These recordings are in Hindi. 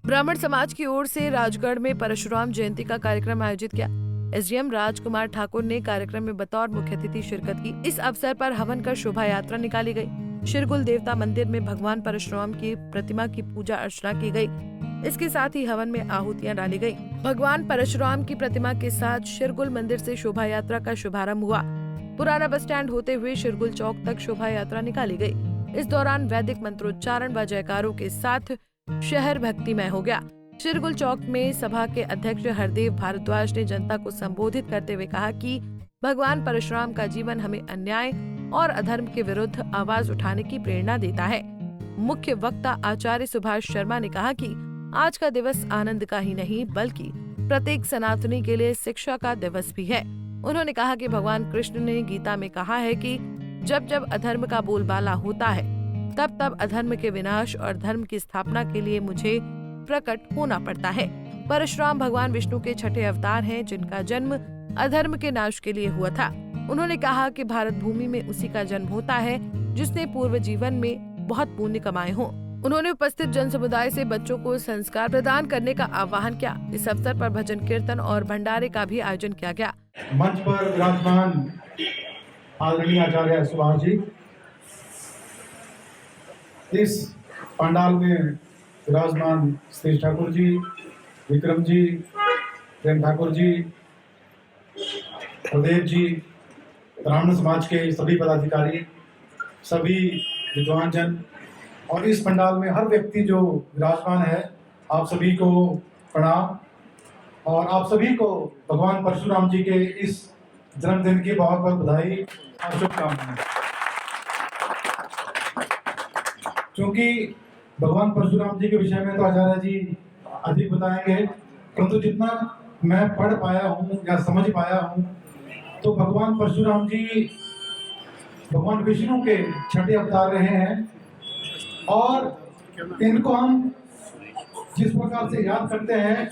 ब्राह्मण समाज की ओर से राजगढ़ में परशुराम जयंती का कार्यक्रम आयोजित किया। एसडीएम राजकुमार ठाकुर ने कार्यक्रम में बतौर मुख्य अतिथि शिरकत की। इस अवसर पर हवन कर शोभा यात्रा निकाली गई। शिरगुल देवता मंदिर में भगवान परशुराम की प्रतिमा की पूजा अर्चना की गई। इसके साथ ही हवन में आहुतियां डाली गई। भगवान परशुराम की प्रतिमा के साथ शिरगुल मंदिर से शोभा यात्रा का शुभारंभ हुआ। पुराना बस स्टैंड होते हुए शिरगुल चौक तक शोभा यात्रा निकाली गई। इस दौरान वैदिक मंत्रोच्चारण व जयकारों के साथ शहर भक्तिमय हो गया। शिरगुल चौक में सभा के अध्यक्ष हरदेव भारद्वाज ने जनता को संबोधित करते हुए कहा कि भगवान परशुराम का जीवन हमें अन्याय और अधर्म के विरुद्ध आवाज उठाने की प्रेरणा देता है। मुख्य वक्ता आचार्य सुभाष शर्मा ने कहा कि आज का दिवस आनंद का ही नहीं बल्कि प्रत्येक सनातनी के लिए शिक्षा का दिवस भी है। उन्होंने कहा कि भगवान कृष्ण ने गीता में कहा है कि जब जब अधर्म का बोलबाला होता है तब तब अधर्म के विनाश और धर्म की स्थापना के लिए मुझे प्रकट होना पड़ता है। परशुराम भगवान विष्णु के छठे अवतार हैं, जिनका जन्म अधर्म के नाश के लिए हुआ था। उन्होंने कहा कि भारत भूमि में उसी का जन्म होता है जिसने पूर्व जीवन में बहुत पुण्य कमाए हों। उन्होंने उपस्थित जन समुदाय से बच्चों को संस्कार प्रदान करने का आह्वान किया। इस अवसर पर भजन कीर्तन और भंडारे का भी आयोजन किया गया। मंच पर विराजमान आदरणीय आचार्य सुभाष जी, इस पंडाल में विराजमान श्री ठाकुर जी, विक्रम जी, प्रेम ठाकुर जी, प्रदेव जी, ब्राह्मण समाज के सभी पदाधिकारी, सभी विद्वान जन और इस पंडाल में हर व्यक्ति जो विराजमान है, आप सभी को प्रणाम और आप सभी को भगवान परशुराम जी के इस जन्मदिन की बहुत बहुत बधाई और शुभकामनाएं। क्योंकि भगवान परशुराम जी के विषय में तो आचार्य जी अधिक बताएंगे, परंतु जितना मैं पढ़ पाया हूँ या समझ पाया हूँ तो भगवान परशुराम जी भगवान विष्णु के छठे अवतार रहे हैं और इनको हम जिस प्रकार से याद करते हैं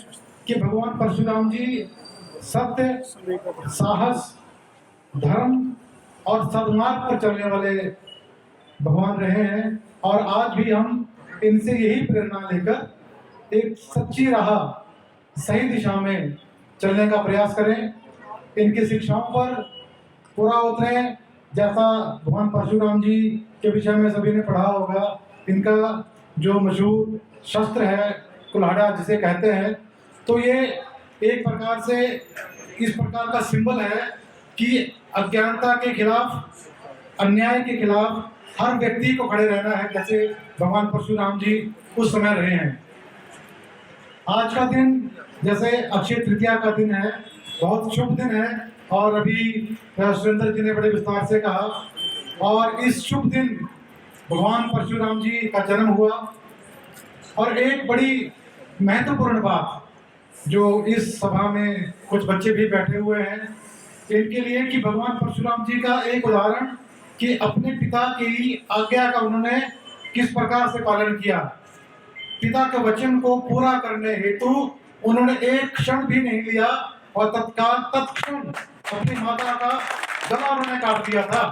कि भगवान परशुराम जी सत्य, साहस, धर्म और सद्मार्ग पर चलने वाले भगवान रहे हैं और आज भी हम इनसे यही प्रेरणा लेकर एक सच्ची राह, सही दिशा में चलने का प्रयास करें। इनकी शिक्षाओं पर पूरा उतरें। जैसा भगवान परशुराम जी के विषय में सभी ने पढ़ा होगा, इनका जो मशहूर शस्त्र है कुल्हाड़ा जिसे कहते हैं, तो ये एक प्रकार से इस प्रकार का सिंबल है कि अज्ञानता के खिलाफ, अन्याय के खिलाफ हर व्यक्ति को खड़े रहना है, जैसे भगवान परशुराम जी उस समय रहे हैं। आज का दिन जैसे अक्षय तृतीया का दिन है, बहुत शुभ दिन है और अभी सुरेंद्र जी ने बड़े विस्तार से कहा और इस शुभ दिन भगवान परशुराम जी का जन्म हुआ। और एक बड़ी महत्वपूर्ण बात जो इस सभा में कुछ बच्चे भी बैठे हुए हैं इनके लिए कि भगवान परशुराम जी का एक उदाहरण कि अपने पिता की आज्ञा का उन्होंने किस प्रकार से पालन किया। पिता के वचन को पूरा करने हेतु उन्होंने एक क्षण भी नहीं लिया और तत्क्षण अपनी माता का गला उन्होंने काट दिया था।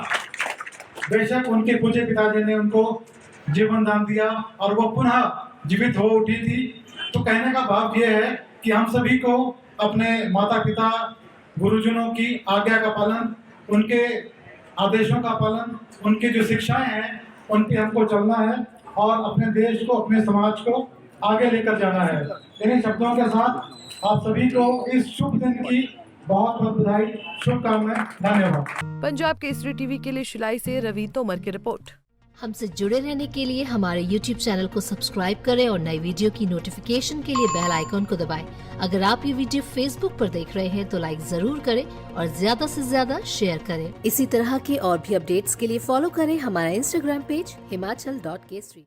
बेशक उनके पूज्य पिताजी ने उनको जीवन दान दिया और वो पुनः जीवित हो उठी थी। तो कहने का भाव ये है कि हम सभी को अपने माता पिता, गुरुजनों की आज्ञा का पालन, उनके आदेशों का पालन, उनकी जो शिक्षाएं हैं उन पे हमको चलना है और अपने देश को, अपने समाज को आगे लेकर जाना है। इन्हीं शब्दों के साथ आप सभी को इस शुभ दिन की बहुत बहुत बधाई, शुभकामनाएं, धन्यवाद। पंजाब केसरी टीवी के लिए शिलाई से रवि तोमर की रिपोर्ट। हमसे जुड़े रहने के लिए हमारे YouTube चैनल को सब्सक्राइब करें और नई वीडियो की नोटिफिकेशन के लिए बेल आइकॉन को दबाएं। अगर आप ये वीडियो Facebook पर देख रहे हैं तो लाइक जरूर करें और ज्यादा से ज्यादा शेयर करें। इसी तरह के और भी अपडेट्स के लिए फॉलो करें हमारा Instagram पेज himachal.kesari।